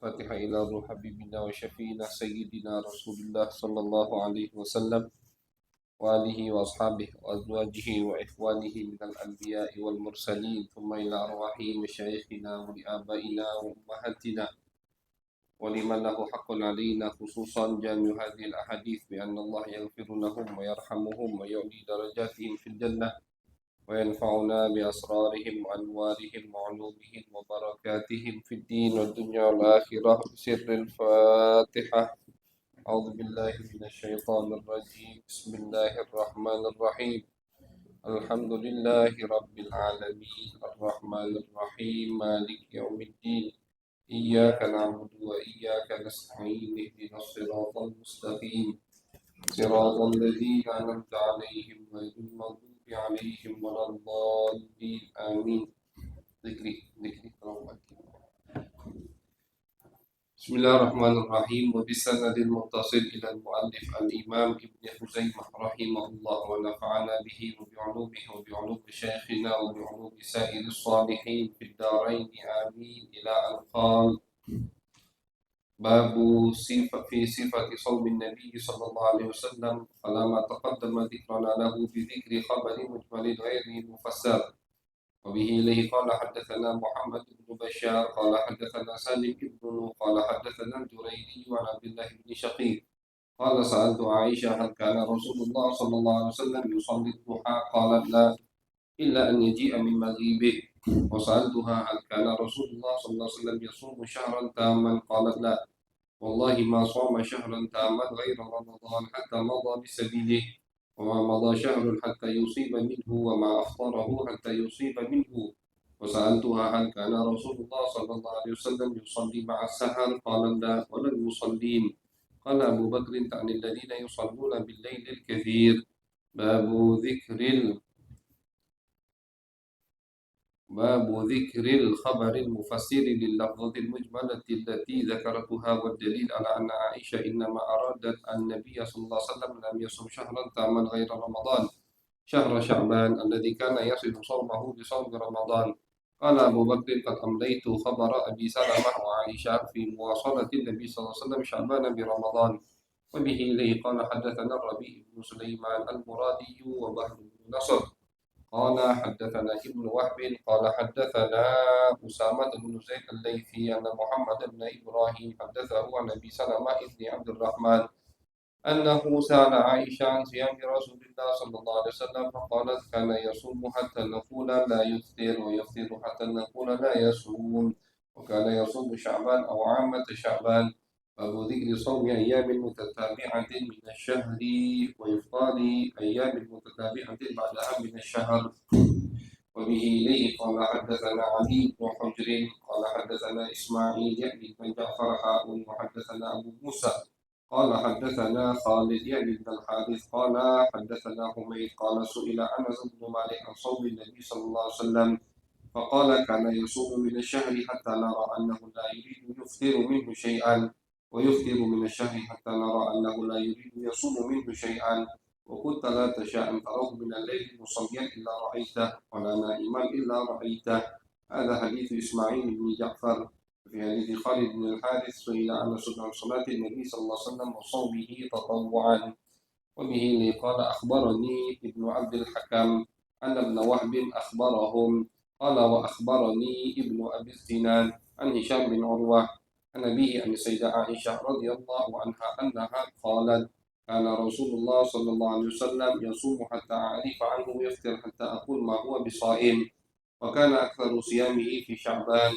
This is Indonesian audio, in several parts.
فاتحة إلى روح حبيبنا وشفينا سيدنا رسول الله صلى الله عليه وسلم وآله وأصحابه وأزواجه وإخوانه من الأنبياء والمرسلين ثم إلى أرواح مشايخنا ولآبائنا وأمهاتنا ولمن له حق علينا خصوصا جامع هذه الأحاديث بأن الله يغفر لهم ويرحمهم ويعلي درجاتهم في الجنة وينفعنا بأسرارهم وأنوارهم وعلومهم وبركاتهم في الدين والدنيا والآخرة بسر الفاتحة. أعوذ بالله من الشيطان الرجيم. بسم الله الرحمن الرحيم. الحمد لله رب العالمين الرحمن الرحيم مالك يوم الدين. إياك نعبد وإياك نستعين اهدنا الصراط المستقيم صراط الذين أنعمت عليهم غير المغضوب عليهم ولا الضالين آمين. ذكري بسم الله الرحمن الرحيم. وبسند المتصل إلى المؤلف الإمام ابن خزيمة رحمه الله ونفعنا به وبعلومه وبعلوم شيخنا وبعلوم سائر الصالحين في الدارين آمين. إلى أن قال: باب في صفة صوم النبي صلى الله عليه وسلم، فلما تقدم ذكرنا له بذكر خبر مجمل غير مفسر. وبه إليه قال حدثنا محمد بن بشار قال حدثنا سالم بن قال حدثنا الجريري عن عبد الله بن شقيق قال سألت عائشة: هل كان رسول الله صلى الله عليه وسلم يصلي الضحى؟ قالت: لا، إلا أن يجيء من مغيبه. وسألتها: هل كان رسول الله صلى الله عليه وسلم يصوم شهرا تاما؟ قالت: لا، والله ما صام شهرا تاما غير رمضان حتى مضى بسبيله، وما مضى شهر حتى يصيب منه، وما أفطره حتى يصيب منه. وسألتها: هل كان رسول الله صلى الله عليه وسلم يصلي مع السحر؟ قال: لا، ولا المصلين. قال أبو بكر: تعني الذين يصلون بالليل الكثير. باب ذكر الخبر المفسر لللفظة المجملة التي ذكرتها، والدليل على أن عائشة إنما أرادت النبي صلى الله عليه وسلم لم يصم شهرا تاما غير رمضان، شهر شعبان الذي كان يصل صومه بصوم رمضان. قال أبو بكر: قد أمليت خبر أبي سلمة وعائشة في مواصلة النبي صلى الله عليه وسلم شعبان برمضان. وبه إليه قال حدثنا الربيع بن سليمان المرادي وبهر بن نصر قال حدثنا ابن وهب قال حدثنا أسامة بن زيد الليثي أن محمد بن إبراهيم حدثه عن أبي سلمة بن عبد الرحمن أنه سأل عائشة عن صيام رسول الله صلى الله عليه وسلم، فقالت: كان يصوم حتى نقول لا يفطر، ويفطر حتى نقول لا يصوم، وكان يصوم شعبان أو عامة شعبان. باب ذكر صوم أيام متتابعة من الشهر وإفطار أيام متتابعة بعدها من الشهر. وبه إليه قال حدثنا علي بن حجر قال حدثنا إسماعيل يعني بن جعفر وحدثنا أبو موسى قال حدثنا خالد يعني بن الحارث قال حدثنا حميد قال سئل أنس بن مالك عن صوم النبي صلى الله عليه وسلم، فقال: كان يصوم من الشهر حتى نرى أنه لا يريد يفطر منه شيئا، ويفطر من الشهر حتى نرى أنه لا يريد يصوم منه شيئا، وكنت لا تشاء أن تراه من الليل مصليا إلا رأيته، ولا نائما إلا رأيته. هذا حديث إسماعيل بن جعفر. في حديث خالد بن الحارث سئل عن صلاة النبي صلى الله عليه وسلم وصومه تطوعا. وبه قال أخبرني ابن عبد الحكم أن ابن وهب أخبرهم قال: وأخبرني ابن أبي الزناد عن هشام بن عروة عن أبيه عن السيدة عائشة رضي الله عنها أنها قالت: كان رسول الله صلى الله عليه وسلم يصوم حتى أعرف عنه ويفطر حتى أقول ما هو بصائم، وكان أكثر صيامه في شعبان.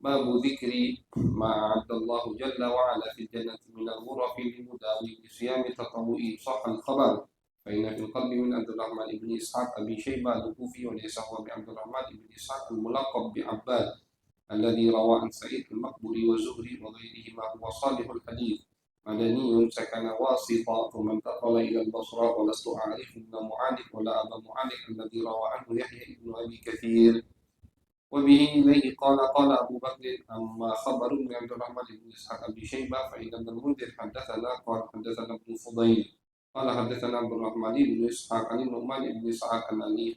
باب ذكر ما أعد الله جل وعلا في الجنة من الغرف لمداوي بصيام تطوع. صح الخبر، فإن في القلب من عبد الرحمن بن إسحاق أبي شيبة الكوفي، وليس هو بعبد الرحمن بن إسحاق الملقب بعباد الذي روى عن سعيد المقبري وزهري وغيرهما، هو صالح الحديث مدني سكن واسطة ثم انتقل إلى البصرة. ولست أعرف ابن معانق ولا أبا معانق الذي روى عنه يحيى بن أبي كثير. وبه إليه قال أبو بكر: أما خبر من عبد الرحمن بن إسحاق أبي شيبة فإن ابن المنذر حدثنا قال حدثنا ابن فضيل قال حدثنا عبد الرحمن بن إسحاق عن النعمان بن إسحاق عن علي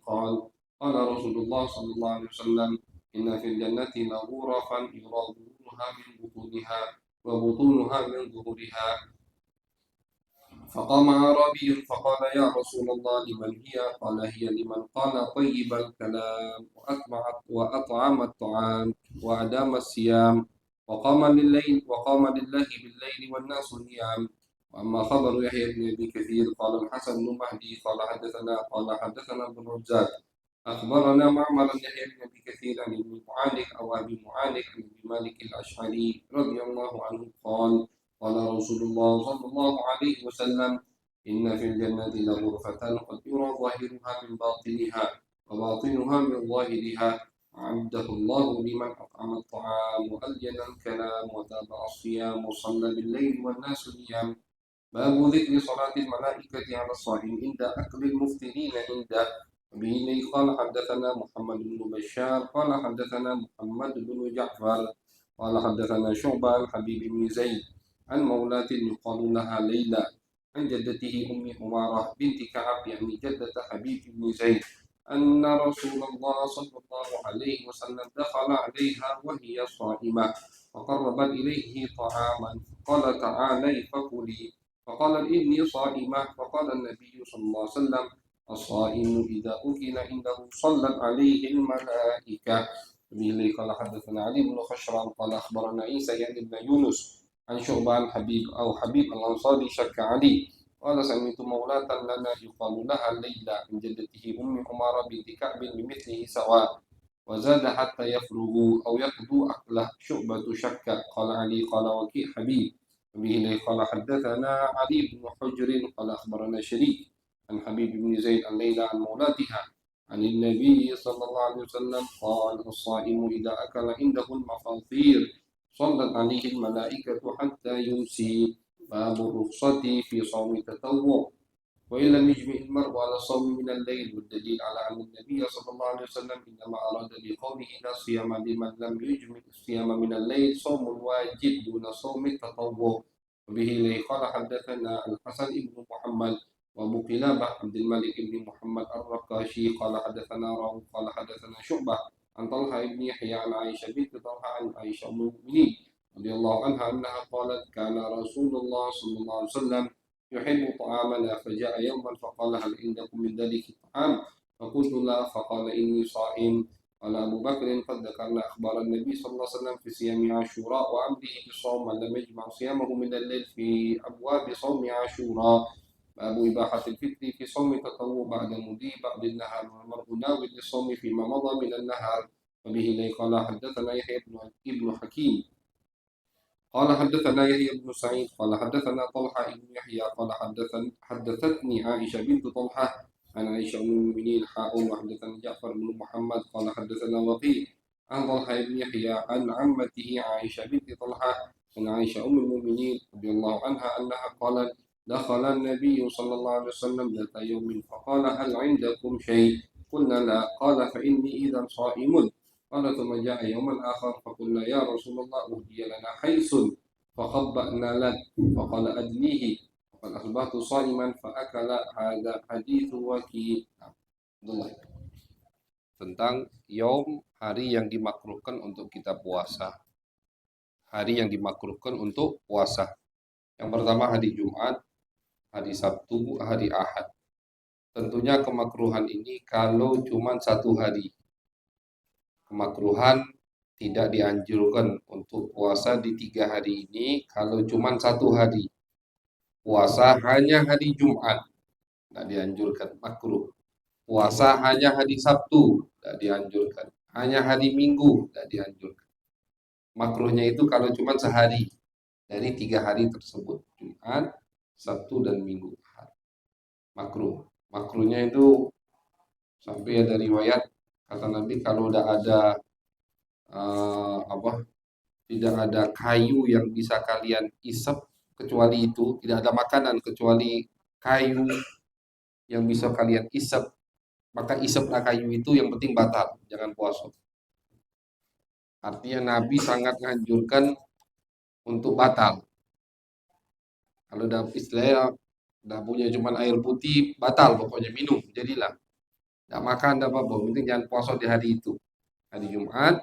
قال رسول الله صلى الله عليه وسلم: إن في الجنة لغرفا يرى وبطونها من ظهورها. فقام أعرابي فقال يا رسول الله لمن هي؟ قال هي لمن قال طيب الكلام وأطعم الطعام وأدام الصيام وقام لله بالليل والناس نيام. وأما خبر يحيى بن أبي كثير قال الحسن بن مهدي قال حدثنا ابن رزاق أخبرنا معمر بن يحيى بن أبي كثير عن ابن معانق أو أبي معانق عن أبي مالك الأشعري رضي الله عنه قال رسول الله صلى الله عليه وسلم إن في الجنة لغرفة قد يرى ظاهرها من باطنها وباطنها من ظاهرها أعده الله لمن أطعم الطعام وألين الكلام وتابع الصيام وصلى بالليل والناس نيام. باب ذكر صلاة الملائكة على الصائم عند أكل المفطرين عنده. به قال حدثنا محمد بن بشار قال حدثنا محمد بن جعفر قال حدثنا شعبة عن حبيب بن زيد عن مولاة يقال لها ليلى عن جدته أم عمارة بنت كعب يعني جدة حبيب بن زيد أن رسول الله صلى الله عليه وسلم دخل عليها وهي صائمة فقربت إليه طعاما قال تعالي فكلي فقالت إني صائمة فقال النبي صلى الله عليه وسلم الصائم إذا أكل عنده صلت عليه الملائكة. به قال حدثنا علي بن خشرم قال أخبرنا عيسى يعني بن يونس عن شعبة عن حبيب الأنصاري شك علي قال سمعت مولاة لنا يقال لها ليلى من جدته أم عمارة بنت كعب بمثله سواء وزاد حتى يفرغوا أو يقضوا أكله. شعبة شك قال علي قال وكيع حبيب. به قال حدثنا علي بن حجر قال أخبرنا شريك عن حبيب بن زيد عن ليلى عن مولاتها عن النبي صلى الله عليه وسلم قال الصائم إذا أكل عنده المفاطير صلت عليه الملائكة حتى يمسي. باب الرخصة في صوم التطوع. وإن لم يجمع المرء على الصوم من الليل والدليل على أن النبي صلى الله عليه وسلم إنما أراد بقوله لا صيام لمن لم يجمع الصيام من الليل صوم الواجب دون صوم التطوع. وبه قال حدثنا الحسن بن محمد وأبو قلابة عبد الملك بن محمد الرقاشي قال حدثنا راو قال حدثنا شعبة عن طلحة بن يحيى عن عائشة بنت طلحة عن عائشة أم المؤمنين رضي الله عنها أنها قالت كان رسول الله صلى الله عليه وسلم يحب طعامنا فجاء يوما فقال هل عندكم من ذلك الطعام؟ فقلت لا فقال إني صائم. قال أبو بكر قد ذكرنا أخبار النبي صلى الله عليه وسلم في صيام عاشوراء وأمره بالصوم من لم يجمع صيامه من الليل في أبواب صوم عاشوراء. باب إباحة الفطر في صوم التطوع بعد مضي بعد النهار والمرء ناوي للصوم فيما مضى من النهار. وبه قال حدثنا يحيى بن حكيم قال حدثنا يحيى بن سعيد قال حدثنا طلحة بن يحيى قال حدثتني عائشة بنت طلحة عن عائشة أم المؤمنين وحدثنا جعفر بن محمد قال حدثنا وقيل عن طلحة بن يحيى عن عمته عائشة بنت طلحة عن عائشة أم المؤمنين رضي الله عنها أنها قالت دخل النبي صلى الله عليه وسلم ذات يوم فقال هل عندكم شيء؟ قلنا لا. قال فإني إذا صائم. قال ثم جاء يوما آخر فقلنا يا رسول الله أهدي لنا حيث فخبأنا لك فقال أدنيه فقد أصبحت صائما فأكل. هذا حديث وكيع. Tentang hari yang dimakruhkan untuk kita puasa. Hari yang dimakruhkan untuk puasa. Yang pertama hari Jumat, hari Sabtu, hari Ahad. Tentunya kemakruhan ini kalau cuma satu hari. Kemakruhan tidak dianjurkan untuk puasa di 3 hari ini kalau cuma satu hari. Puasa hanya hari Jumat, tidak dianjurkan, makruh. Puasa hanya hari Sabtu, tidak dianjurkan. Hanya hari Minggu, tidak dianjurkan. Makruhnya itu kalau cuma sehari dari 3 hari tersebut, Jumat, Sabtu, dan Minggu. Makruh. Makruhnya itu sampai ada riwayat kata Nabi kalau udah ada tidak ada kayu yang bisa kalian isap kecuali itu, tidak ada makanan kecuali kayu yang bisa kalian isap, maka isaplah kayu itu, yang penting batal, jangan puasa. Artinya Nabi sangat menganjurkan untuk batal. Kalau dalam istilahnya udah punya cuma air putih, batal pokoknya, minum jadilah. Tidak makan, tidak apa-apa, penting jangan puasa di hari itu, hari Jumat,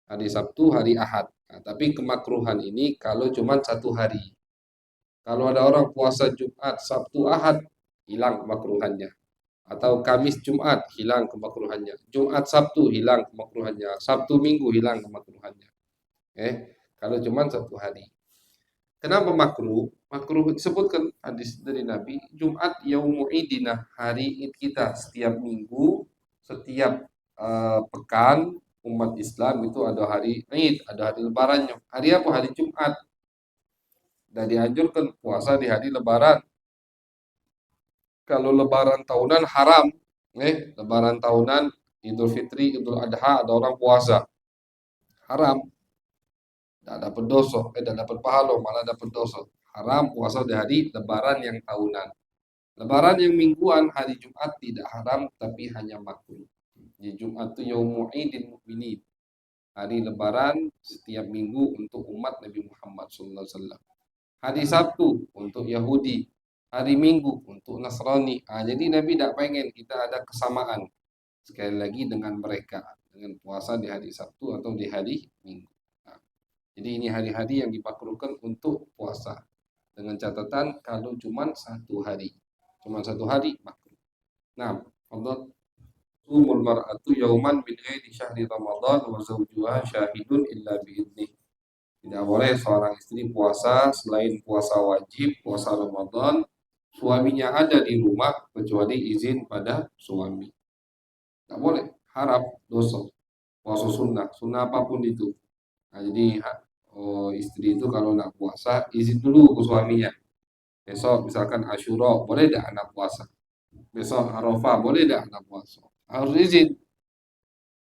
Hari Sabtu, hari Ahad. Nah, tapi kemakruhan ini kalau cuma satu hari. Kalau ada orang puasa Jumat, Sabtu, Ahad, hilang kemakruhannya. Atau Kamis, Jumat, hilang kemakruhannya. Jumat, Sabtu, hilang kemakruhannya. Sabtu, Minggu, hilang kemakruhannya. Kalau cuma satu hari. Kenapa makruh? Makruh disebutkan hadis dari Nabi, Jumat yaumul idina, hari Id kita. Setiap minggu, setiap pekan umat Islam itu ada hari Id, ada hari lebarannya. Hari apa? Hari Jumat. Dan dianjurkan puasa di hari lebaran. Kalau lebaran tahunan haram, lebaran tahunan Idul Fitri, Idul Adha ada orang puasa. Haram. Tidak dapat dosa, tidak dapat pahala, malah dapat dosa. Haram puasa di hari lebaran yang tahunan. Lebaran yang mingguan hari Jumat tidak haram tapi hanya makruh. Di Jumat itu yaumul idin mukminin. Hari lebaran setiap minggu untuk umat Nabi Muhammad SAW. Hari Sabtu untuk Yahudi. Hari Minggu untuk Nasrani. Jadi Nabi tidak pengen kita ada kesamaan. Sekali lagi dengan mereka. Dengan puasa di hari Sabtu atau di hari Minggu. Jadi ini hari-hari yang dimakruhkan untuk puasa. Dengan catatan kalau cuma satu hari. Cuma satu hari makruh. Nah, fadhal umul mar'atu yauman min ghairi syahri Ramadan wa zawjuha syahidun illa biidnih. Tidak boleh seorang istri puasa selain puasa wajib, puasa Ramadan, suaminya ada di rumah kecuali izin pada suami. Tidak boleh, haram, dosa. Puasa sunnah, sunnah apapun itu. Nah, jadi istri itu kalau nak puasa izin dulu ke suaminya. Besok misalkan Asyura, boleh tidak anak puasa? Besok Arafah, boleh tidak anak puasa? Harus izin.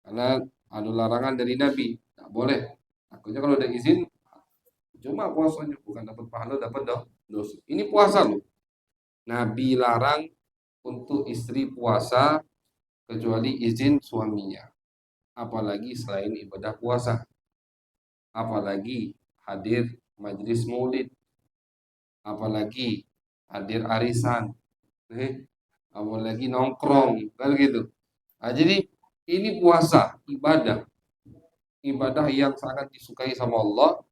Karena ada larangan dari Nabi, tidak boleh. Takutnya kalau ada izin, cuma puasanya bukan dapat pahala, dapat dosa. Ini puasa loh. Nabi larang untuk istri puasa kecuali izin suaminya. Apalagi selain ibadah puasa. Apalagi hadir majelis maulid. Apalagi hadir arisan. Apalagi nongkrong, kan gitu. Nah, jadi ini puasa, ibadah yang sangat disukai sama Allah.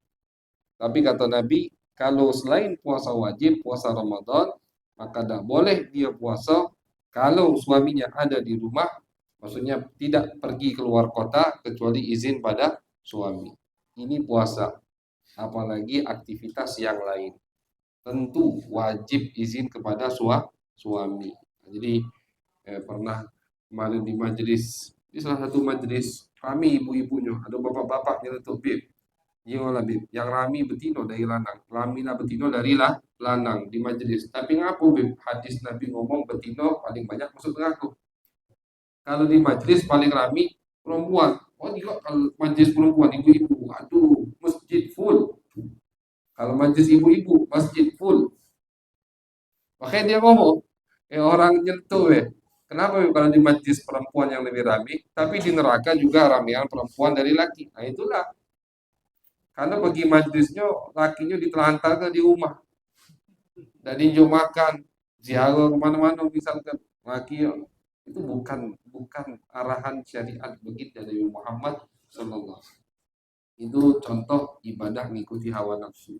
Tapi kata Nabi, kalau selain puasa wajib, puasa Ramadan, maka tidak boleh dia puasa kalau suaminya ada di rumah, maksudnya tidak pergi keluar kota kecuali izin pada suami. Ini puasa, apalagi aktivitas yang lain. Tentu wajib izin kepada suami. Jadi pernah kemarin di majelis, di salah satu majelis kami ibu-ibunya, ada bapak-bapaknya tuh bib. Iya bib, yang rami betino dari lanang, ramina betino dari lanang di majelis. Tapi ngapu bib, hadis Nabi ngomong betino paling banyak masuk ngaku. Kalau di majelis paling rami perempuan. Oh juga kalau majelis perempuan ibu-ibu, aduh masjid full. Kalau majelis ibu-ibu masjid full. Makanya dia ngomong, orang nyentuh kenapa kalau di majlis perempuan yang lebih ramai, tapi di neraka juga ramean perempuan dari laki. Nah itulah, karena bagi majlisnya lakinya ditelantarkan di rumah, dan diinjau makan, ziarah kemana-mana misalkan laki itu bukan arahan syariat begitu dari Muhammad Sallallahu Alaihi Wasallam. Itu contoh ibadah mengikuti hawa nafsu.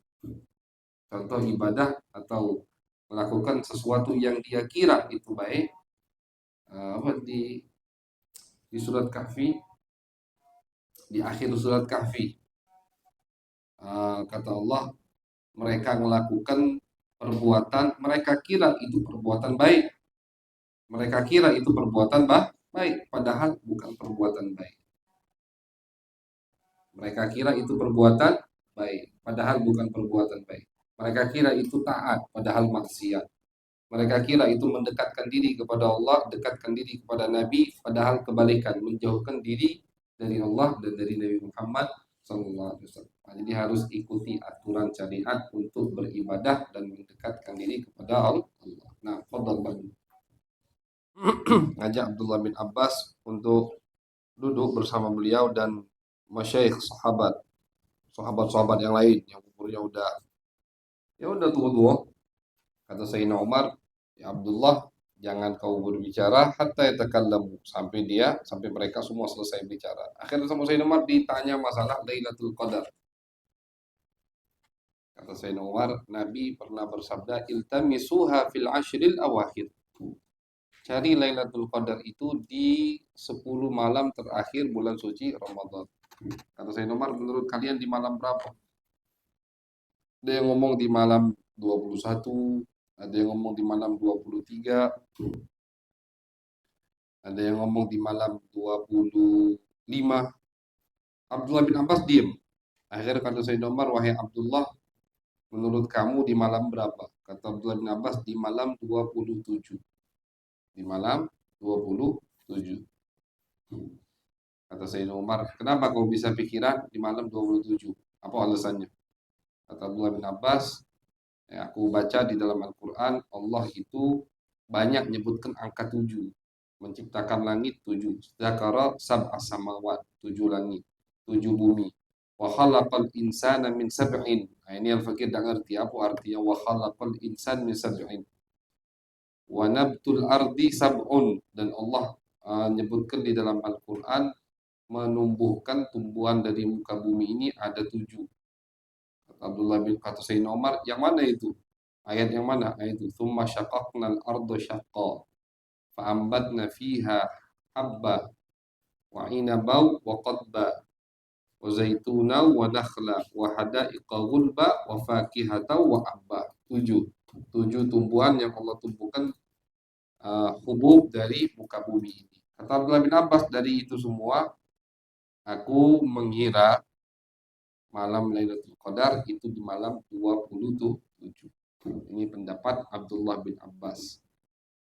Contoh ibadah atau melakukan sesuatu yang dia kira itu baik. Di surat Kahfi, di akhir surat Kahfi, kata Allah, mereka melakukan perbuatan, mereka kira itu perbuatan baik. Mereka kira itu perbuatan baik, padahal bukan perbuatan baik. Mereka kira itu perbuatan baik, padahal bukan perbuatan baik. Mereka kira itu taat, padahal maksiat. Mereka kira itu mendekatkan diri kepada Allah, dekatkan diri kepada Nabi, padahal kebalikan, menjauhkan diri dari Allah dan dari Nabi Muhammad SAW. Nah, jadi harus ikuti aturan syariat untuk beribadah dan mendekatkan diri kepada Allah. Nah, fadhal Bani. Ngajak Abdullah bin Abbas untuk duduk bersama beliau dan masyayikh sahabat-sahabat yang lain yang umurnya udah tua-tua. Kata Sayyidina Umar, ya Abdullah, Jangan kau berbicara hatta yatakallamu, sampai mereka semua selesai bicara. Akhirnya sama Sayyidina Umar ditanya masalah Lailatul Qadar. Kata Sayyidina Umar, Nabi pernah bersabda, iltamisuha fil ashril awakhir. Cari Lailatul Qadar itu di 10 malam terakhir bulan suci Ramadan. Kata Sayyidina Umar, menurut kalian di malam berapa? Ada yang ngomong di malam 21, ada yang ngomong di malam 23, ada yang ngomong di malam 25. Abdullah bin Abbas diem. Akhirnya kata Sayyidina Umar, wahai Abdullah, menurut kamu di malam berapa? Kata Abdullah bin Abbas, di malam 27. Di malam 27. Kata Sayyidina Umar, kenapa kau bisa pikiran di malam 27? Apa alasannya? Kata Abdullah bin Abbas, aku baca di dalam Al-Quran, Allah itu banyak menyebutkan angka 7. Menciptakan langit 7. Zakara sab'a samawat, 7 langit, 7 bumi. Wa khalaqal insana min sab'in. Nah, ini Al-Fakir tak ngerti apa artinya wa khalaqal insan min sab'in. Wa nabtul ardi sab'un. Dan Allah menyebutkan di dalam Al-Quran menumbuhkan tumbuhan dari muka bumi ini ada 7. Abdullah bin kata Sayyidina Umar, yang mana itu? Ayat yang mana? Ayat itu. Tsumma syaqaqnal arda syaqqa fa'ambatna fiha habba wa inaba wa qadba wa zaituna wa nakhla wa hada'iqa ghulba wa fakihata wa abba. 7. 7 tumbuhan yang Allah tumbuhkan hubub dari muka bumi ini. Kata Abdullah bin Abbas, dari itu semua aku mengira malam Lailatul Qadar itu di malam 27. Ini pendapat Abdullah bin Abbas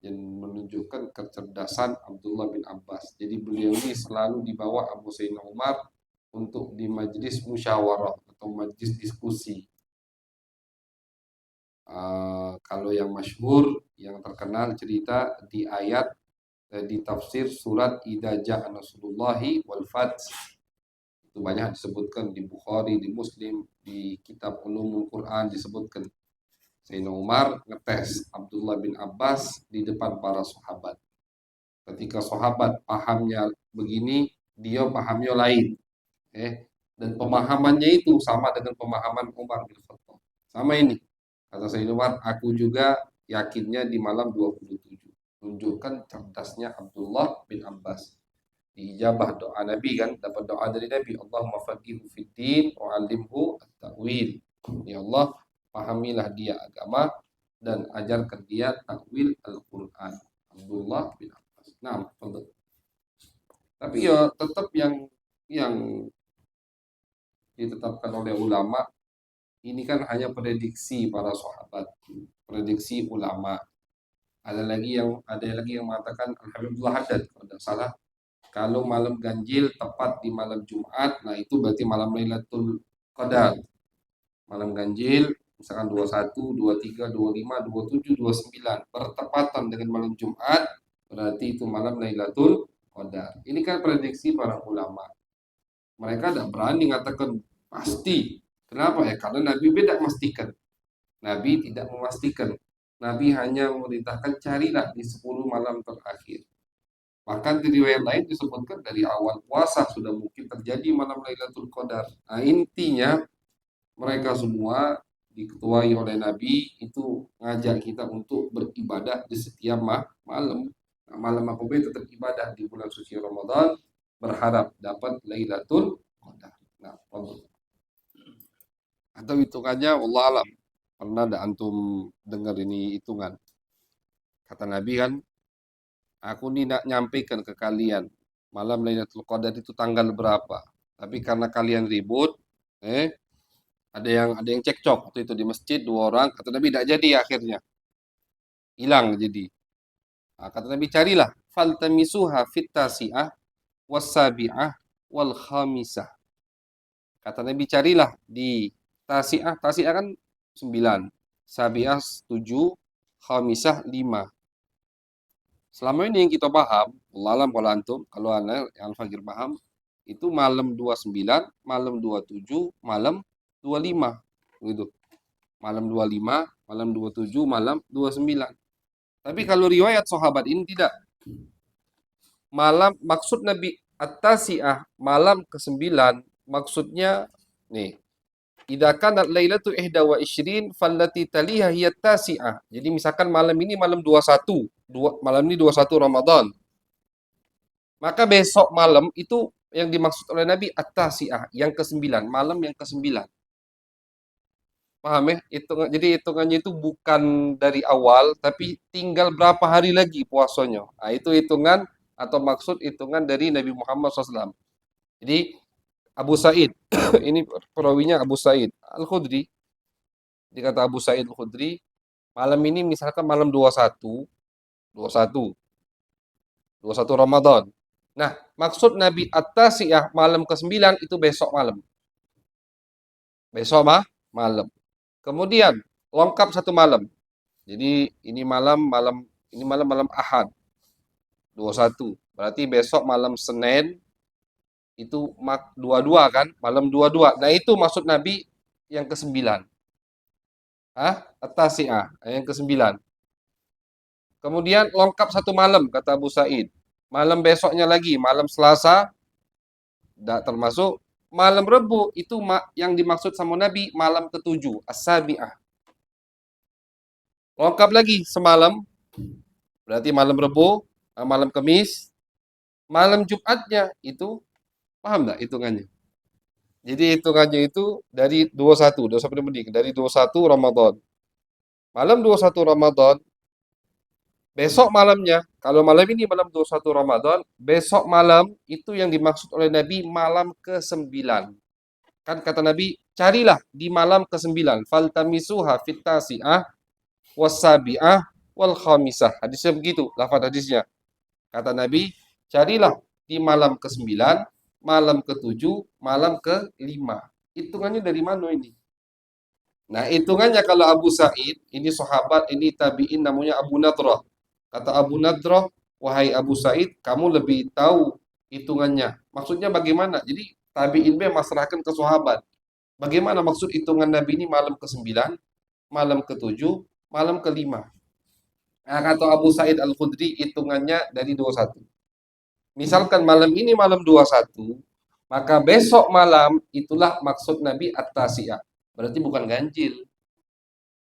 yang menunjukkan kecerdasan Abdullah bin Abbas. Jadi beliau ini selalu dibawa Abu Sayyidina Umar untuk di majlis musyawarah atau majlis diskusi. Kalau yang masyhur, yang terkenal cerita di ayat di tafsir surat Idza Ja'a Nasrullahi wal Fath. Itu banyak disebutkan di Bukhari, di Muslim, di kitab Ulumul Quran disebutkan. Sayyidina Umar ngetes Abdullah bin Abbas di depan para sahabat. Ketika sahabat pahamnya begini, dia pahamnya lain. Dan pemahamannya itu sama dengan pemahaman Umar bin Khattab. Sama ini. Kata Sayyidina Umar, aku juga yakinnya di malam 27. Tunjukkan cerdasnya Abdullah bin Abbas. Diijabah doa Nabi kan, dapat doa dari Nabi, Allahumma faqihu fid din wa 'allimhu at-ta'wil. Ya Allah, pahamilah dia agama dan ajarkan dia takwil Al-Qur'an. Abdullah bin Abbas. Nah, betul. Tapi ya tetap yang ditetapkan oleh ulama ini kan hanya prediksi para sahabat, prediksi ulama. Ada lagi yang mengatakan Alhamdulillah Haddad, kalau tidak salah, kalau malam ganjil tepat di malam Jumat, nah itu berarti malam Lailatul Qadar. Malam ganjil misalkan 21, 23, 25, 27, 29 bertepatan dengan malam Jumat, berarti itu malam Lailatul Qadar. Ini kan prediksi para ulama. Mereka tidak berani mengatakan pasti. Kenapa ya? Karena Nabi tidak memastikan. Nabi tidak memastikan. Nabi hanya memerintahkan carilah di 10 malam terakhir. Bahkan di riwayat lain disebutkan dari awal puasa sudah mungkin terjadi malam Lailatul Qadar. Nah, intinya mereka semua diketuai oleh Nabi itu ngajak kita untuk beribadah di setiap malam. Nah, malam apa tetap ibadah di bulan suci Ramadan, berharap dapat Lailatul Qadar. Nah, atau hitungannya Allah alam. Pernah ada antum dengar ini hitungan? Kata Nabi kan, aku tidak nyampaikan ke kalian malam Lailatul Qadar itu tanggal berapa. Tapi karena kalian ribut, ada yang cekcok waktu itu di masjid 2 orang, kata Nabi tidak jadi akhirnya. Hilang jadi. Nah, kata Nabi carilah faltamisuha fit tasi'ah was-sabi'ah wal khamisah. Kata Nabi carilah di tasi'ah kan 9, sabi'ah 7, khamisah 5. Selama ini yang kita paham, Allah alam kalau antum, kalau anda yang Al-Fakir paham, itu malam 29, malam 27, malam 25. Gitu. Malam 25, malam 27, malam 29. Tapi kalau riwayat sahabat ini tidak. Malam maksud Nabi at-tasi'ah, malam ke-9, maksudnya nih, idza kanat lailatu ihda wa ishrin fallati taliha hiya tasi'ah. Jadi misalkan malam ini malam 21, malam ini 21 Ramadan. Maka besok malam itu yang dimaksud oleh Nabi at-tasi'ah, yang ke-9, malam yang ke-9. Paham ya? Jadi hitungannya itu bukan dari awal, tapi tinggal berapa hari lagi puasanya. Nah, itu hitungan atau maksud hitungan dari Nabi Muhammad SAW. Jadi Abu Sa'id, ini perawinya Abu Sa'id Al-Khudri, dikata Abu Sa'id Al-Khudri, malam ini misalkan malam 21, 21, 21 Ramadan. Nah, maksud Nabi At-Tasiyah malam ke-9 itu besok malam. Besok malam. Kemudian lengkap satu malam. Jadi ini malam Ahad 21. Berarti besok malam Senin itu 22 kan? Malam 22. Nah, itu maksud Nabi yang ke-9. At-Tasi'ah, yang ke-9. Kemudian lengkap satu malam kata Abu Sa'id. Malam besoknya lagi, malam Selasa tidak termasuk. Malam Rebu itu yang dimaksud sama Nabi malam ke-7, As-Sabi'ah. Lengkap lagi semalam, berarti malam Rebu, malam Kamis, malam Jumatnya itu paham nggak hitungannya? Jadi hitungannya itu dari 21, 21 mending, dari 21 Ramadan. Malam 21 Ramadan, besok malamnya, kalau malam ini malam 21 Ramadan, besok malam itu yang dimaksud oleh Nabi malam ke-9. Kan kata Nabi, carilah di malam ke-9, faltamisuha fit tasi'ah wasabi'ah wal khamisah. Hadisnya begitu, lafaz hadisnya. Kata Nabi, carilah di malam ke-9, malam ke-7, malam ke-5. Hitungannya dari mana ini? Nah, hitungannya kalau Abu Sa'id, ini sahabat, ini tabi'in namanya Abu Nadrah. Kata Abu Nadrah, wahai Abu Sa'id, kamu lebih tahu hitungannya. Maksudnya bagaimana? Jadi tabi'in masrahkan ke sahabat. Bagaimana maksud hitungan Nabi ini malam ke-9, malam ke-7, malam ke-5? Nah, kata Abu Sa'id Al-Khudri, hitungannya dari 21. Misalkan malam ini malam 21, maka besok malam itulah maksud Nabi At-Tasiyah. Berarti bukan ganjil.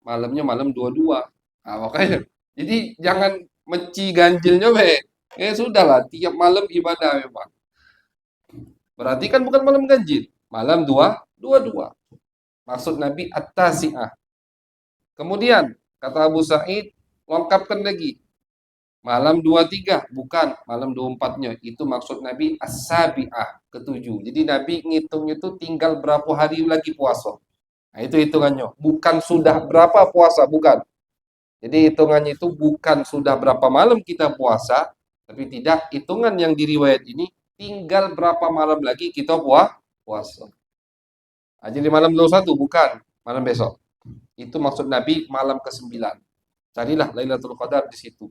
Malamnya malam 22. Nah, makanya. Jadi jangan menci ganjilnya, be. Sudahlah, tiap malam ibadah memang. Berarti kan bukan malam ganjil. Malam 22. Maksud Nabi At-Tasiyah. Kemudian, kata Abu Sa'id, lengkapkan lagi. Malam 23, bukan malam 24-nya. Itu maksud Nabi As-Sabi'ah, ke-7. Jadi Nabi ngitungnya itu tinggal berapa hari lagi puasa. Nah, itu hitungannya. Bukan sudah berapa puasa, bukan. Jadi hitungannya itu bukan sudah berapa malam kita puasa, tapi tidak, hitungan yang di riwayat ini tinggal berapa malam lagi kita puasa. Nah, jadi malam 21 bukan malam besok. Itu maksud Nabi malam ke-9. Carilah Lailatul Qadar di situ.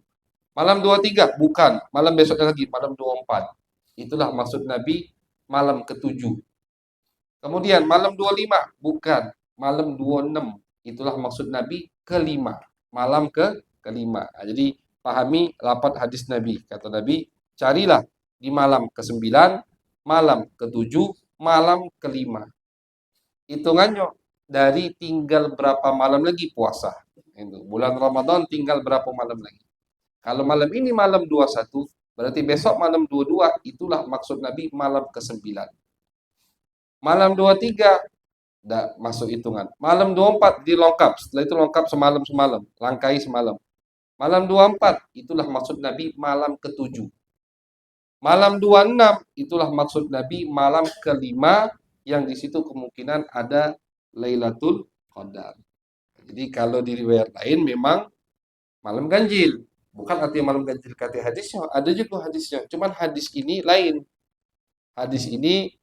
Malam 23 bukan, malam besoknya lagi malam 24. Itulah maksud Nabi malam ke-7. Kemudian malam 25 bukan, malam 26. Itulah maksud Nabi ke-5. Malam ke-5. Nah, jadi pahami lapat hadis Nabi. Kata Nabi, carilah di malam ke-9, malam ke-7, malam ke-5. Hitungannya dari tinggal berapa malam lagi puasa. Itu. Bulan Ramadan tinggal berapa malam lagi. Kalau malam ini malam 21, berarti besok malam 22, itulah maksud Nabi malam ke-9. Malam 23, tidak masuk hitungan. Malam 24 dilengkap, setelah itu lengkap semalam, langkai semalam. Malam 24, itulah maksud Nabi malam ke-7. Malam 26, itulah maksud Nabi malam ke-5, yang di situ kemungkinan ada Lailatul Qadar. Jadi kalau di riwayat lain memang malam ganjil. Bukan artinya malam ganjil kata hadisnya, ada juga hadisnya. Cuman hadis ini lain. Hadis ini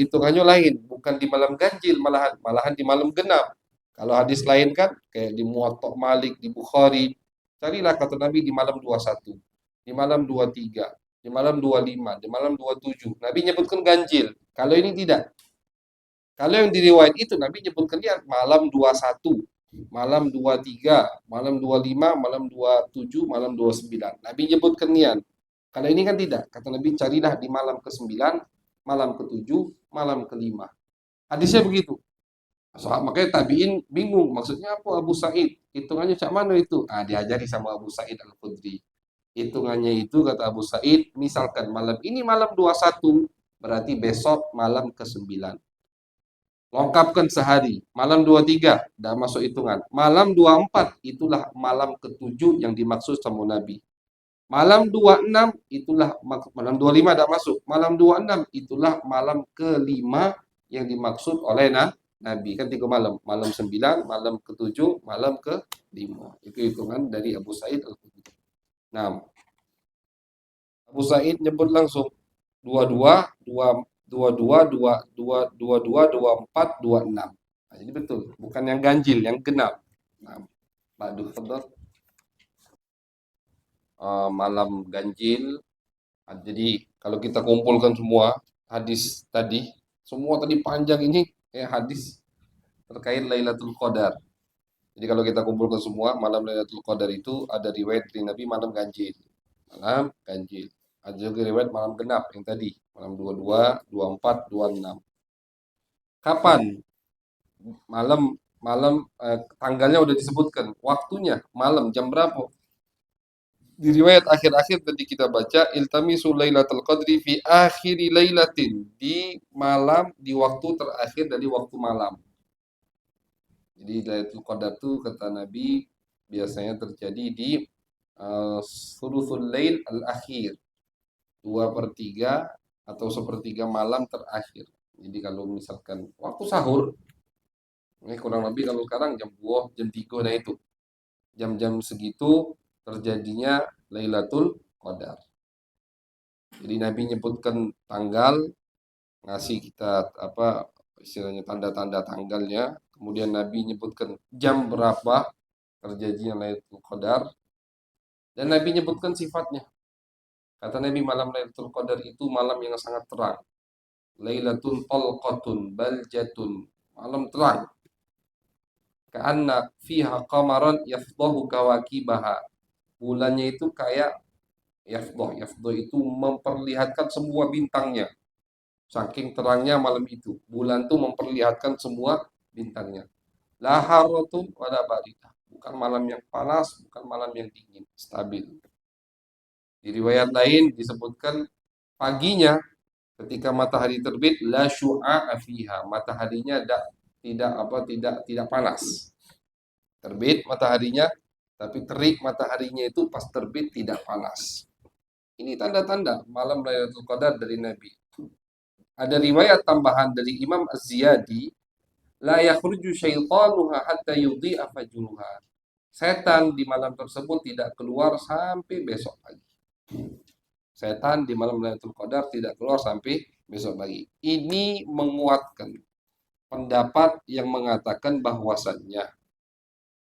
hitungannya lain, bukan di malam ganjil, malahan di malam genap. Kalau hadis lain kan kayak di Muwatta Malik, di Bukhari, carilah kata Nabi di malam 21, di malam 23, di malam 25, di malam 27. Nabi nyebutkan ganjil. Kalau ini tidak. Kalau yang diriwayat itu Nabi nyebutkan dia malam 21, malam 23, malam 25, malam 27, malam 29. Nabi nyebutkan nian. Kalau ini kan tidak. Kata Nabi, carilah di malam ke-9, malam ke-7, malam ke-5. Hadisnya begitu. Makanya tabiin bingung. Maksudnya apa Abu Sa'id? Hitungannya cak mana itu? Diajari sama Abu Sa'id Al-Khudri. Hitungannya itu kata Abu Sa'id, misalkan malam ini malam 21, berarti besok malam ke-9. Lengkapkan sehari. Malam 23, dah masuk hitungan. Malam 24, itulah malam ke-7 yang dimaksud sama Nabi. Malam 26, itulah malam 25 dah masuk. Malam 26, itulah malam ke-5 yang dimaksud oleh Nabi. Kan 3 malam. Malam 9, malam ke-7, malam ke-5. Itu hitungan dari Abu Sa'id Al-Khudri. Nah, Abu Sa'id nyebut langsung 22, 22, 22, 22, 24, 26. Nah, jadi betul, bukan yang ganjil, yang genap. Nah, Ba'du fadhal. Malam ganjil. Jadi kalau kita kumpulkan semua hadis tadi, semua tadi panjang ini hadis terkait Lailatul Qadar. Jadi kalau kita kumpulkan semua malam Lailatul Qadar itu ada riwayat dari Nabi malam ganjil. Malam ganjil. Ada juga riwayat malam genap yang tadi, malam 22, 24, 26. Kapan? Malam tanggalnya udah disebutkan, waktunya malam jam berapa? Di riwayat akhir-akhir tadi kita baca iltamisu lailatul qadri fi akhiri lailatin, di malam, di waktu terakhir dari waktu malam. Jadi Lailatul Qadar itu kata Nabi biasanya terjadi di sulusul lail al-akhir, 2/3 atau sepertiga malam terakhir. Jadi kalau misalkan waktu sahur, ini kurang lebih kalau sekarang jam 2, jam 3, nah itu. Jam-jam segitu terjadinya Lailatul Qadar. Jadi Nabi nyebutkan tanggal, ngasih kita apa istilahnya tanda-tanda tanggalnya. Kemudian Nabi nyebutkan jam berapa terjadinya Lailatul Qadar. Dan Nabi nyebutkan sifatnya. Kata Nabi malam Lailatul Qadar itu malam yang sangat terang. Lailatul talqatun baljatun. Malam terang. Ka'anna fiha qamaran yafdahu kawakibaha. Bulannya itu kayak yafdah. Yafdah itu memperlihatkan semua bintangnya. Saking terangnya malam itu. Bulan itu memperlihatkan semua bintangnya. La haratun wala baridah. Bukan malam yang panas, bukan malam yang dingin. Stabil. Di riwayat lain disebutkan paginya ketika matahari terbit la syu'a fiha. Mataharinya tidak panas. Terbit mataharinya, tapi terik mataharinya itu pas terbit tidak panas. Ini tanda-tanda malam Lailatul Qadar dari Nabi. Ada riwayat tambahan dari Imam Az-Ziyadi, la yakhruju syaitanuha hatta yudhi'a fajruha. Setan di malam tersebut tidak keluar sampai besok pagi. Setan di malam Lailatul Qadar tidak keluar sampai besok pagi. Ini menguatkan pendapat yang mengatakan bahwasannya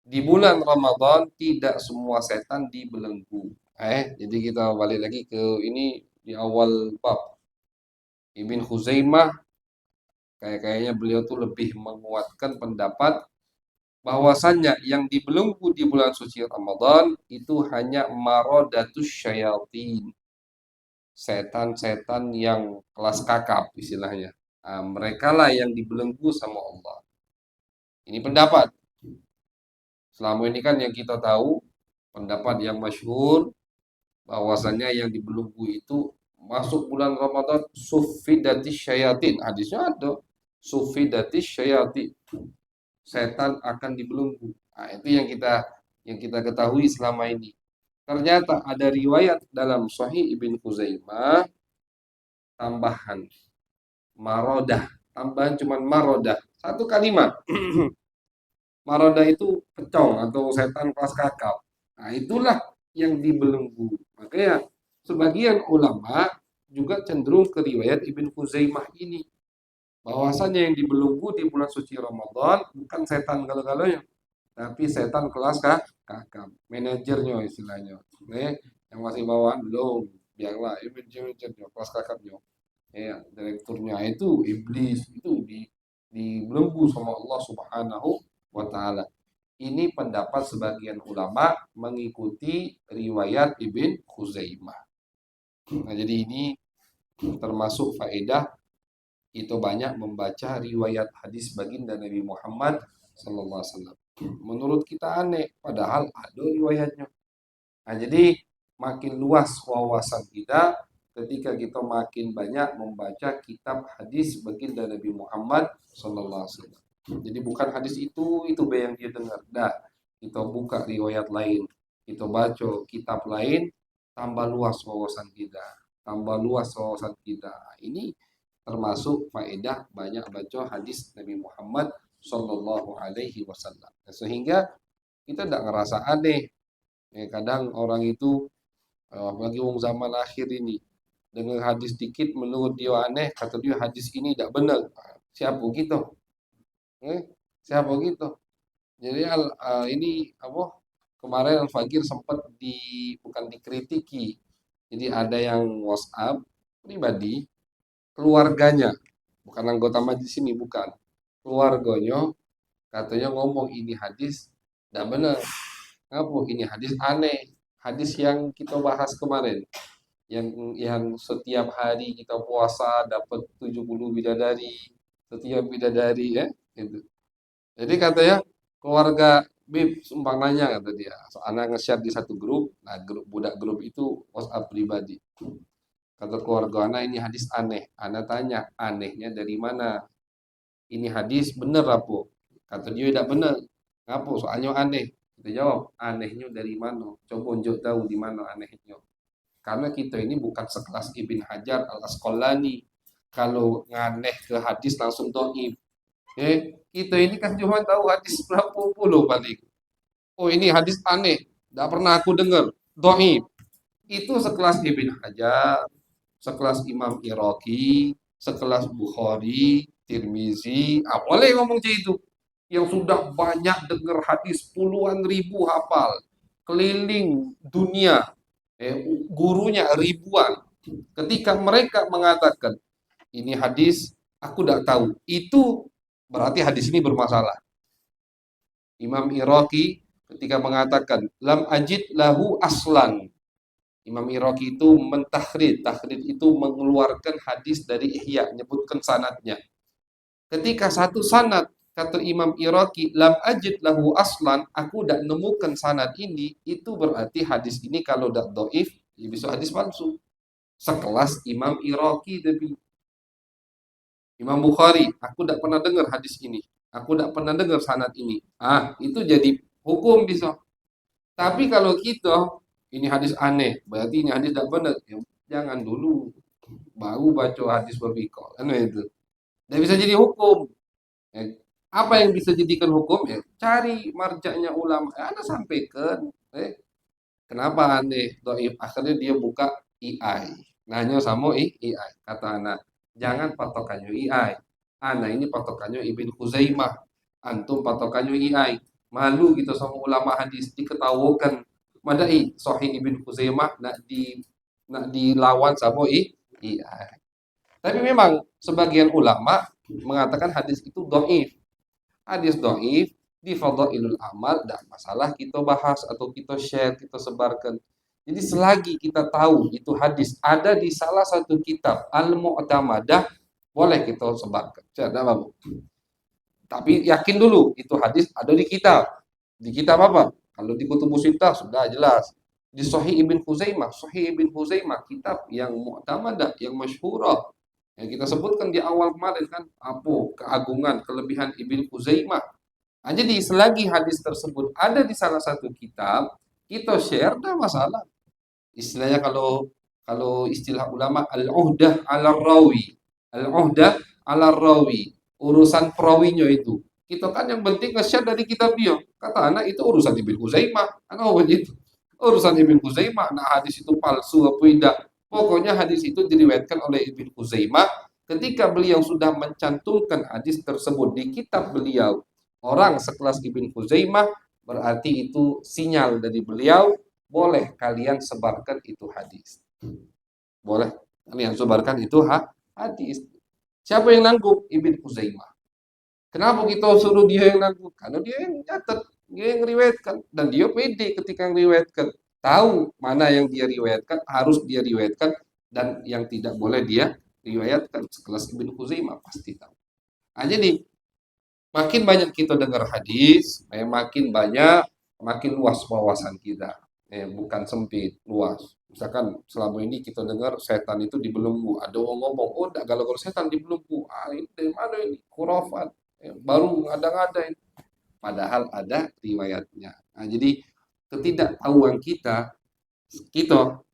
di bulan Ramadan tidak semua setan dibelenggu. Jadi kita balik lagi ke ini di awal bab. Ibn Khuzaimah kayaknya beliau tuh lebih menguatkan pendapat bahwasannya yang dibelenggu di bulan suci Ramadan itu hanya maradatus syayatin. Setan-setan yang kelas kakap istilahnya. Mereka lah yang dibelenggu sama Allah. Ini pendapat. Selama ini kan yang kita tahu pendapat yang masyhur bahwasannya yang dibelenggu itu masuk bulan Ramadan sufidatis syayatin. Hadisnya ada sufidatis syayatin. Setan akan dibelenggu. Itu yang kita ketahui selama ini. Ternyata ada riwayat dalam Sahih Ibn Khuzaimah tambahan marodah, tambahan cuman marodah, satu kalimat. Marodah itu pecong atau setan kelas kakap. Nah, itulah yang dibelenggu. Makanya sebagian ulama juga cenderung ke riwayat Ibn Khuzaimah ini. Bahwasanya yang dibelenggu di bulan suci Ramadan bukan setan galau-galaunya, tapi setan kelas kakap, manajernya istilahnya. Yang masih bawaan belum, biarlah manajernya kelas kakapnya. Direkturnya itu iblis itu dibelenggu sama Allah Subhanahu wa taala. Ini pendapat sebagian ulama mengikuti riwayat Ibn Khuzaimah. Nah, jadi ini termasuk faedah itu banyak membaca riwayat hadis baginda Nabi Muhammad sallallahu alaihi wasallam. Menurut kita aneh, padahal ada riwayatnya. Nah, jadi makin luas wawasan kita ketika kita makin banyak membaca kitab hadis baginda Nabi Muhammad sallallahu alaihi wasallam. Jadi bukan hadis itu yang dia dengar. Dah, kita buka riwayat lain, kita baca kitab lain, tambah luas wawasan kita, tambah luas wawasan kita. Ini termasuk faedah banyak baca hadis Nabi Muhammad sallallahu alaihi wasallam. Sehingga kita tidak ngerasa aneh. Kadang orang itu apalagi wong zaman akhir ini dengan hadis dikit menurut dia aneh, kata dia hadis ini tidak benar. Siapa gitu? Siapa gitu? Jadi ini apa? Kemarin Al Fakir sempat bukan dikritiki. Jadi ada yang WhatsApp pribadi keluarganya, bukan anggota majelis ini, bukan. Keluarganya katanya ngomong ini hadis tidak benar. Apa? Ini hadis aneh. Hadis yang kita bahas kemarin. Yang setiap hari kita puasa dapat 70 bidadari. Setiap bidadari ya. Gitu. Jadi katanya keluarga Bib sumpah nanya kata dia. So, anak nge-share di satu grup. Nah, budak grup itu WhatsApp pribadi. Kata keluarga anak ini hadis aneh. Anak tanya, anehnya dari mana? Ini hadis bener apa? Kata dia tidak bener. Ngapa? Soalnya aneh. Kita jawab, anehnya dari mana? Coba unjuk tahu di mana anehnya. Karena kita ini bukan sekelas Ibn Hajar Al-Asqalani. Kalau nganeh ke hadis langsung doib. Kita ini kan cuma tahu hadis berapa puluh paling. Oh ini hadis aneh. Tidak pernah aku dengar. Doib. Itu sekelas Ibn Hajar, sekelas Imam Iraqi, sekelas Bukhari, Tirmizi. Boleh ngomong itu. Yang sudah banyak dengar hadis puluhan ribu hafal. Keliling dunia. Gurunya ribuan. Ketika mereka mengatakan, ini hadis, aku tidak tahu. Itu berarti hadis ini bermasalah. Imam Iraqi ketika mengatakan, lam ajid lahu aslan. Imam Iraqi itu mentahrid. Tahrid itu mengeluarkan hadis dari Ihya, menyebutkan sanadnya. Ketika satu sanad, kata Imam Iraqi, lam ajid lahu aslan, aku tidak nemukan sanad ini, itu berarti hadis ini kalau tidak doif, ya bisa hadis palsu. Sekelas Imam Iraqi tapi Imam Bukhari, aku tidak pernah dengar hadis ini. Aku tidak pernah dengar sanad ini. Itu jadi hukum bisa. Tapi kalau kita ini hadis aneh, berarti ini hadis tidak benar. Ya, jangan dulu baru baca hadis berfikih. Kan itu. Tidak bisa jadi hukum. Apa yang bisa jadikan hukum? Cari marjaknya ulama. Anda sampaikan. Kenapa aneh? Doif. Akhirnya dia buka IAI. Nanya sama IAI. Kata anak, jangan patokannya IAI. Anak ini patokannya Ibn Khuzaimah. Antum patokannya IAI. Malu gitu sama ulama hadis. Diketawakan. Madai Sahih Ibn Khuzaimah nak dilawan sama IAI. Tapi memang sebagian ulama mengatakan hadis itu doif. Hadis doif di Fadhailul Amal tidak masalah kita bahas atau kita share, kita sebarkan. Jadi selagi kita tahu itu hadis ada di salah satu kitab Al-Mu'tamadah, boleh kita sebarkan. Tidak apa-apa. Tapi yakin dulu itu hadis ada di kitab. Di kitab apa? Kalau di Kutubus Sittah sudah jelas. Di Sahih Ibn Khuzaimah kitab yang mu'tamadah, yang masyhurah. Yang kita sebutkan di awal kemarin kan, apa keagungan, kelebihan Ibn Khuzaimah. Jadi selagi hadis tersebut ada di salah satu kitab, kita share, tidak masalah. Istilahnya kalau istilah ulama al-uhdah ala rawi. Al-uhdah ala rawi. Urusan perawinya itu. Kita kan yang penting nge-share dari kitab dia. Kata anak itu urusan Ibn Khuzaimah. Anak begitu. Urusan Ibn Khuzaimah. Nah hadis itu palsu apa tidak. Pokoknya hadis itu diriwayatkan oleh Ibn Khuzaimah. Ketika beliau sudah mencantumkan hadis tersebut di kitab beliau. Orang sekelas Ibn Khuzaimah. Berarti itu sinyal dari beliau. Boleh kalian sebarkan itu hadis. Boleh kalian sebarkan itu hadis. Siapa yang nanggung? Ibn Khuzaimah. Kenapa kita suruh dia yang nanggung? Karena dia yang catat. Dia yang riwayatkan dan dia pede ketika riwayatkan. Tahu mana yang dia riwayatkan, harus dia riwayatkan dan yang tidak boleh dia riwayatkan. Sekelas Ibnu Khuzaimah pasti tahu. Nah, jadi makin banyak kita dengar hadis, makin banyak, makin luas wawasan kita. Bukan sempit, luas. Misalkan selama ini kita dengar setan itu dibelenggu. Ada orang ngomong, oh enggak, kalau setan dibelenggu. Ah, ini dari mana ini? Khurafat. Baru ngada-ngada ini. Padahal ada riwayatnya. Nah, jadi ketidaktahuan kita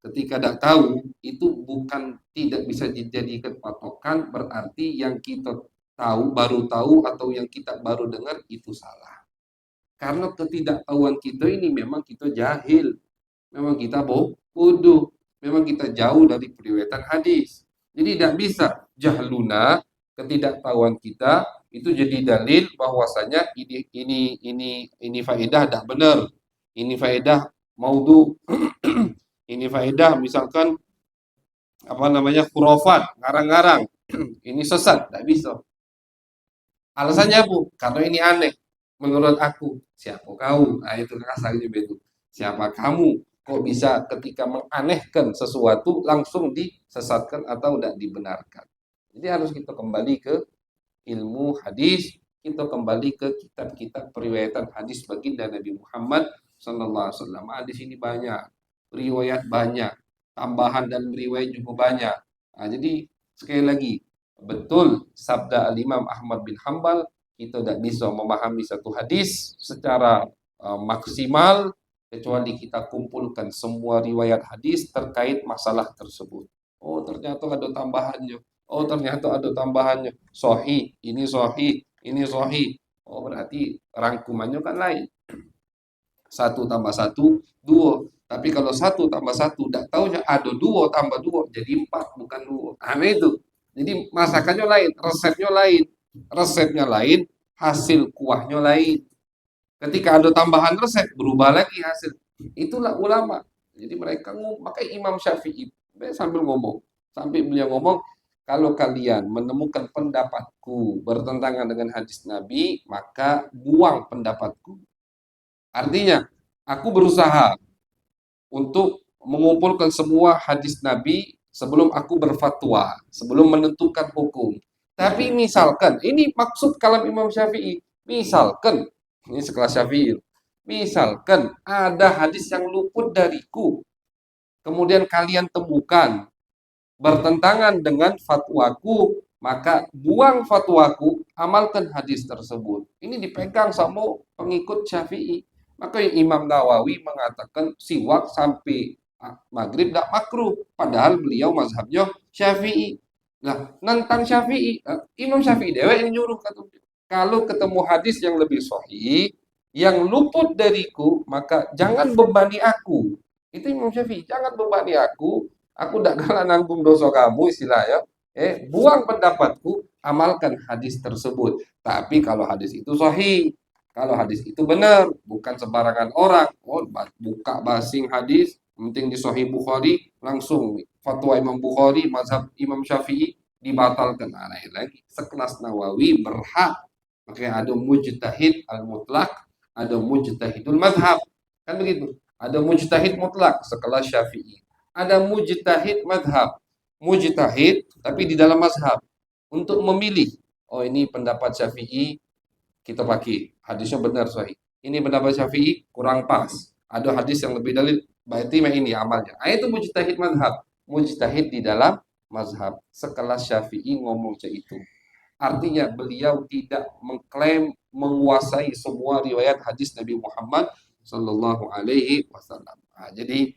ketika tidak tahu itu bukan tidak bisa dijadikan patokan, berarti yang kita tahu atau yang kita baru dengar itu salah. Karena ketidaktahuan kita ini memang kita jahil, memang kita bodoh, memang kita jauh dari periwayatan hadis. Jadi tidak bisa jahluna, ketidaktahuan kita itu jadi dalil bahwasanya ini faedah tidak benar, ini faedah maudhu, ini faedah misalkan apa namanya khurafat, ngarang-ngarang, ini sesat, tidak bisa. Alasannya Bu, karena ini aneh. Menurut aku, siapa kau? Nah, itu kasarnya begitu. Siapa kamu? Kok bisa ketika menganehkan sesuatu langsung disesatkan atau tidak dibenarkan? Jadi harus kita kembali ke ilmu hadis, kita kembali ke kitab-kitab periwayatan hadis baginda Nabi Muhammad sallallahu alaihi wasallam. Hadis ini banyak, riwayat banyak, tambahan dan riwayat juga banyak. Nah, jadi sekali lagi, betul sabda Al-Imam Ahmad bin Hambal, kita tidak bisa memahami satu hadis secara maksimal kecuali kita kumpulkan semua riwayat hadis terkait masalah tersebut. Oh, ternyata ada tambahannya. Oh, ternyata ada tambahannya. Sohi, ini sohi, ini sohi. Oh, berarti rangkumannya kan lain. Satu tambah satu, dua. Tapi kalau satu tambah satu, tidak tahunya ada dua tambah dua, jadi empat, bukan dua. Nah, itu. Jadi masakannya lain, resepnya lain. Resepnya lain, hasil kuahnya lain. Ketika ada tambahan resep, berubah lagi hasil. Itulah ulama. Jadi mereka makanya Imam Syafi'i sambil ngomong. Sampai beliau ngomong, kalau kalian menemukan pendapatku bertentangan dengan hadis Nabi, maka buang pendapatku. Artinya, aku berusaha untuk mengumpulkan semua hadis Nabi sebelum aku berfatwa, sebelum menentukan hukum. Tapi misalkan, ini maksud kalam Imam Syafi'i, misalkan, ini sekelas Syafi'i, misalkan ada hadis yang luput dariku, kemudian kalian temukan bertentangan dengan fatwaku, maka buang fatwaku, amalkan hadis tersebut. Ini dipegang sama pengikut Syafi'i. Maka Imam Nawawi mengatakan siwak sampai maghrib gak makruh, padahal beliau mazhabnya Syafi'i. Nah, nentang Syafi'i, Imam Syafi'i dewa yang nyuruh kata kalau ketemu hadis yang lebih sahih, yang luput dariku, maka jangan bebani aku. Itu Imam Syafi'i, jangan bebani aku tidak kalah nanggung dosa kamu istilahnya. Buang pendapatku, amalkan hadis tersebut. Tapi kalau hadis itu sahih, kalau hadis itu benar, bukan sembarangan orang. Oh, buka basing hadis, penting di Sahih Bukhari, langsung fatwa Imam Bukhari, mazhab Imam Syafi'i dibatalkan. Nah, lagi sekelas Nawawi berhak. Makanya ada mujtahid al-mutlak, ada mujtahidul madhab. Kan begitu. Ada mujtahid mutlak sekelas Syafi'i. Ada mujtahid madhab. Mujtahid tapi di dalam mazhab. Untuk memilih. Oh, ini pendapat Syafi'i, kita pakai. Hadisnya benar sahih. Ini pendapat Syafi'i kurang pas. Ada hadis yang lebih dalil, berarti ini amalnya. Itu mujtahid madhab. Mujtahid di dalam mazhab. Sekelas Syafi'i ngomong itu. Artinya beliau tidak mengklaim menguasai semua riwayat hadis Nabi Muhammad Sallallahu Alaihi Wasallam. Nah, jadi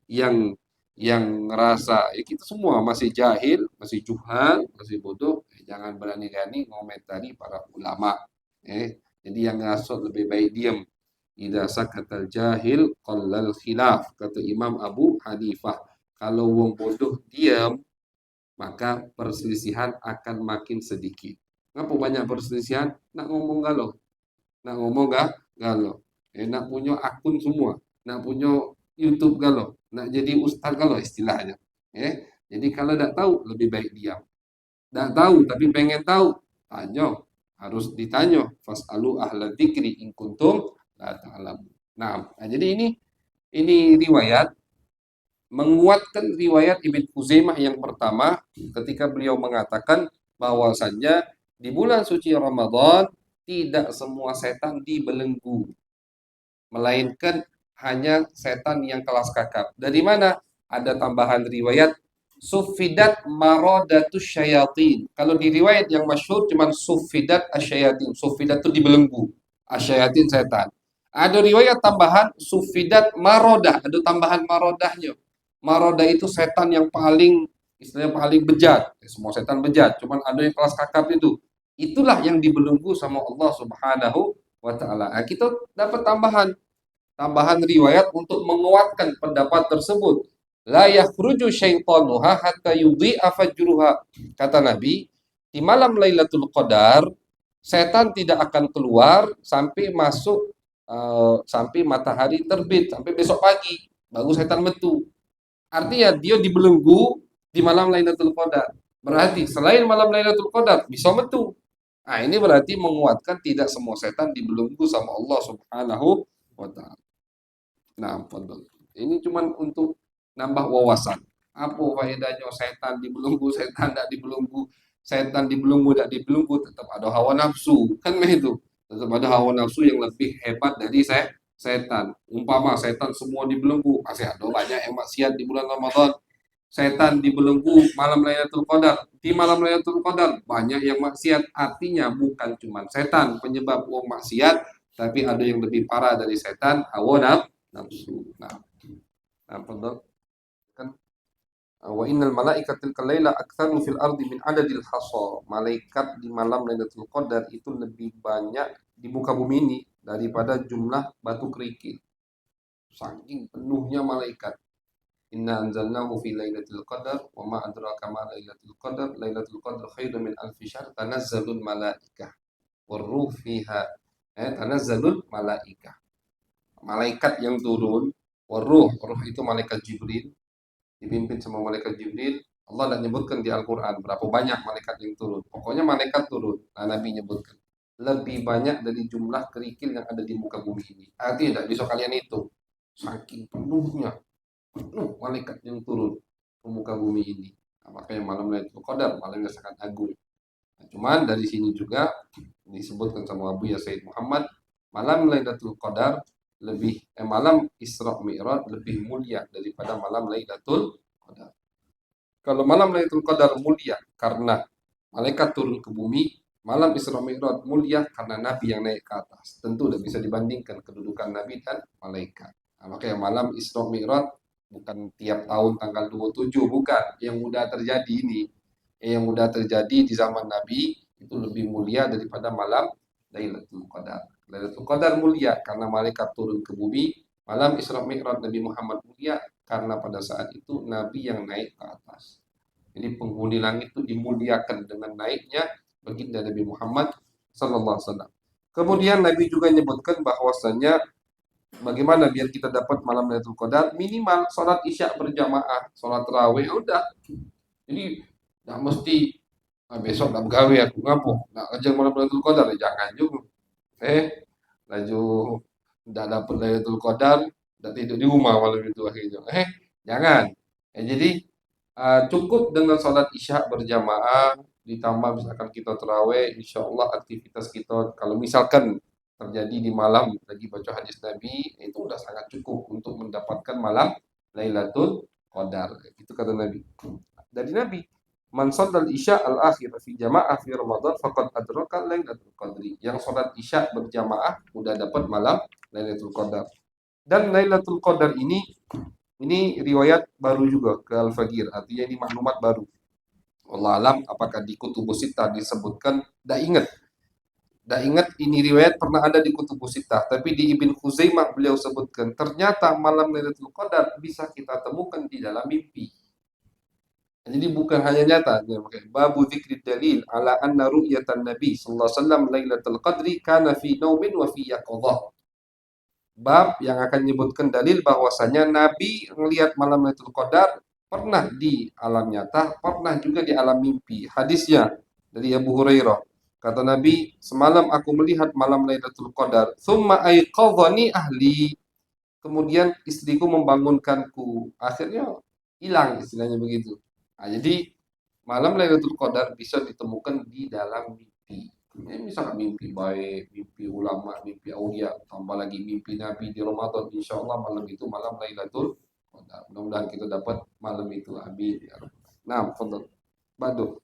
yang ngerasa kita semua masih jahil, masih juhal, masih bodoh, jangan berani-berani ngomentari para ulama. Jadi yang ngasut lebih baik diam. Idza sakatal jahil qallal khilaf, kata Imam Abu Hanifah. Kalau wong bodoh diam, maka perselisihan akan makin sedikit. Ngapa banyak perselisihan? Nak ngomong galau. Nak ngomong galau. Nak punya akun semua. Nak punya YouTube galau. Nak jadi ustaz galau istilahnya. Jadi kalau tidak tahu, lebih baik diam. Tidak tahu, tapi pengen tahu. Tanya. Harus ditanya. Fas'alu ahla dzikri in kuntum La ta'lam. Nah, jadi ini riwayat menguatkan riwayat Ibn Khuzaimah yang pertama ketika beliau mengatakan bahwasannya di bulan suci Ramadan tidak semua setan dibelenggu, melainkan hanya setan yang kelas kakap. Dari mana? Ada tambahan riwayat sufidat maradatus syayatin. Kalau di riwayat yang masyhur cuman sufidat asyayatin. Sufidat itu dibelenggu. Asyayatin setan. Ada riwayat tambahan sufidat marodah. Ada tambahan marodahnya. Marodah itu setan yang paling istilahnya paling bejat. Semua setan bejat. Cuman ada yang kelas kakap itu. Itulah yang dibelenggu sama Allah Subhanahu wa taala. Nah, kita dapat tambahan riwayat untuk menguatkan pendapat tersebut. La yakhruju syaitanuha hatta yudhi'a fajruha. Kata Nabi, di malam Lailatul Qadar, setan tidak akan keluar sampai masuk sampai matahari terbit, sampai besok pagi. Baru setan metu. Artinya dia dibelenggu di malam Lailatul Qadar. Berarti selain malam Lailatul Qadar bisa metu. Nah, ini berarti menguatkan tidak semua setan dibelenggu sama Allah Subhanahu wa taala. Nah, fadhol. Ini cuman untuk nambah wawasan. Apa faedahnya setan dibelenggu, setan tidak dibelenggu, setan dibelenggu, tidak dibelenggu, tetap ada hawa nafsu. Kan begitu. Tetap ada hawa nafsu yang lebih hebat dari setan. Umpama setan semua dibelenggu, masih ada banyak yang maksiat di bulan Ramadan. Setan dibelenggu malam Lailatul Qadar. Di malam Lailatul Qadar banyak yang maksiat. Artinya bukan cuma setan penyebab wong maksiat, tapi ada yang lebih parah dari setan, hawa nafsu. Nah, kan wa innal malaikatil kalaila aktsaru fil ardi min adadil hasa. Malaikat di malam Lailatul Qadar itu lebih banyak di muka bumi ini daripada jumlah batu kerikil. Saking penuhnya malaikat. Inna anzalnahu fi lailatul qadar wa ma adraka ma lailatul qadar. Lailatul qadar khairun min alfi syahr. Tanazzalul malaikah waruh fiha. Tanazzalul malaikah. Malaikat yang turun, ruh itu malaikat Jibril, dipimpin sama malaikat Jibril. Allah tidak nyebutkan di Al-Quran berapa banyak malaikat yang turun. Pokoknya malaikat turun. Nah, Nabi nyebutkan lebih banyak dari jumlah kerikil yang ada di muka bumi ini. Artinya tidak bisa kalian itu. Saking penuhnya, penuh malaikat yang turun ke muka bumi ini. Nah, makanya malam Lailatul Qadar malam yang sangat agung. Nah, cuman dari sini juga disebutkan sama Abu Ya Said Muhammad, malam Lailatul Qadar malam Isra Mi'raj lebih mulia daripada malam Lailatul Qadar. Kalau malam Lailatul Qadar mulia karena malaikat turun ke bumi, malam Isra Mi'raj mulia karena Nabi yang naik ke atas. Tentu tidak bisa dibandingkan kedudukan Nabi dan malaikat. Nah, makanya malam Isra Mi'raj bukan tiap tahun tanggal 27, bukan. Yang mudah terjadi ini. Yang mudah terjadi di zaman Nabi itu lebih mulia daripada malam Lailatul Qadar. Lailatul Qadar mulia karena malaikat turun ke bumi. Malam Isra Mi'raj Nabi Muhammad mulia karena pada saat itu Nabi yang naik ke atas. Jadi penghuni langit itu dimuliakan dengan naiknya baginda Nabi Muhammad sallallahu alaihi wasallam. Kemudian Nabi juga menyebutkan bahwasanya bagaimana biar kita dapat malam Lailatul Qadar, minimal sholat Isya berjamaah, sholat tarawih udah. Jadi nggak mesti besok nggak begawe aku ngapo, nggak kerja malam Lailatul Qadar, jangan juga. Laju tidak dapat Lailatul Qadar, tidak tidur di rumah malam itu akhirnya. Jangan. Jadi cukup dengan sholat Isya berjamaah, ditambah misalkan kita terawih, insya Allah aktivitas kita kalau misalkan terjadi di malam lagi baca hadis Nabi, itu udah sangat cukup untuk mendapatkan malam Lailatul Qadar. Itu kata Nabi. Dari Nabi, man shallal isya al-akhir fi jamaah fi Ramadan faqad adraka Lailatul Qadri. Yang sholat Isya berjamaah udah dapat malam Lailatul Qadar. Dan Lailatul Qadar ini riwayat baru juga ke Al-Fagir, artinya ini maklumat baru. Allah alam apakah di Kutubus Sittah disebutkan, tidak ingat ini riwayat pernah ada di Kutubus Sittah, tapi di Ibn Khuzaimah beliau sebutkan ternyata malam Lailatul Qadar bisa kita temukan di dalam mimpi. Jadi bukan hanya nyata. Babu dzikri dalil ala anna ru'yatan Nabi sallallahu alaihi wasallam Lailatul Qadri kana fi naumin wa fi yaqظah. Bab yang akan menyebutkan dalil bahwasanya Nabi melihat malam Lailatul Qadar pernah di alam nyata, pernah juga di alam mimpi. Hadisnya dari Abu Hurairah. Kata Nabi, semalam aku melihat malam Lailatul Qadar. Tsumma aiqadhani ahli. Kemudian istriku membangunkanku. Akhirnya hilang istilahnya begitu. Nah, jadi malam Lailatul Qadar bisa ditemukan di dalam mimpi. Ini misalkan mimpi baik, mimpi ulama, mimpi aulia, tambah lagi mimpi Nabi di Ramadan. Insya Allah malam itu malam Lailatul Qadar. Mudah-mudahan kita dapat malam itu. Amin. Ya Rabbal. Nah, Fadl. Badu.